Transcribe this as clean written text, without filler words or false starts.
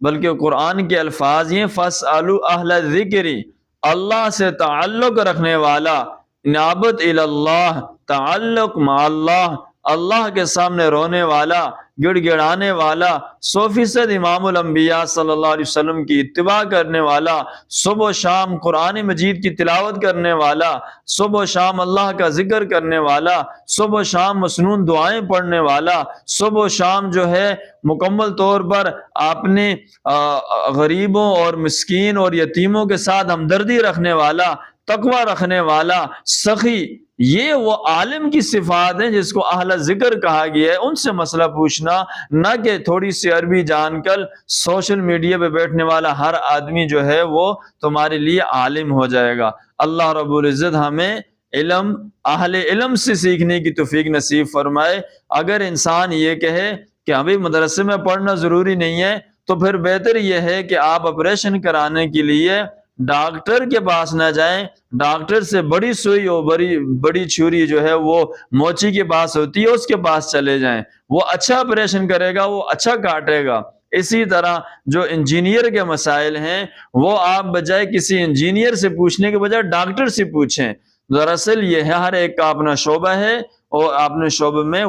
بلکہ قرآن کے الفاظ یہ فَاسْأَلُوا أَهْلَ الذِّكْرِ، اللہ سے تعلق رکھنے والا، انابت اللہ، تعلق مع اللہ، اللہ کے سامنے رونے والا، گڑ گڑانے والا، 100% امام الانبیاء صلی اللہ علیہ وسلم کی اتباع کرنے والا، صبح و شام قرآن مجید کی تلاوت کرنے والا، صبح و شام اللہ کا ذکر کرنے والا، صبح و شام مسنون دعائیں پڑھنے والا، صبح و شام جو ہے مکمل طور پر اپنے غریبوں اور مسکین اور یتیموں کے ساتھ ہمدردی رکھنے والا، تقوی رکھنے والا، سخی، یہ وہ عالم کی صفات ہیں جس کو اہل ذکر کہا گیا ہے۔ ان سے مسئلہ پوچھنا، نہ کہ تھوڑی سی عربی جان کر سوشل میڈیا پہ بیٹھنے والا ہر آدمی جو ہے وہ تمہارے لیے عالم ہو جائے گا۔ اللہ رب العزت ہمیں علم، اہل علم سے سیکھنے کی توفیق نصیب فرمائے۔ اگر انسان یہ کہے کہ ابھی مدرسے میں پڑھنا ضروری نہیں ہے، تو پھر بہتر یہ ہے کہ آپ آپریشن کرانے کے لیے ڈاکٹر کے پاس نہ جائیں، ڈاکٹر سے بڑی سوئی اور بڑی چھری جو ہے وہ موچی کے پاس ہوتی ہے، اس کے پاس چلے جائیں، وہ اچھا آپریشن کرے گا، وہ اچھا کاٹے گا۔ اسی طرح جو انجینئر کے مسائل ہیں وہ آپ بجائے کسی انجینئر سے پوچھنے کے بجائے ڈاکٹر سے پوچھیں۔ دراصل یہ ہے ہر ایک کا اپنا شعبہ ہے اور اپنے شعبے میں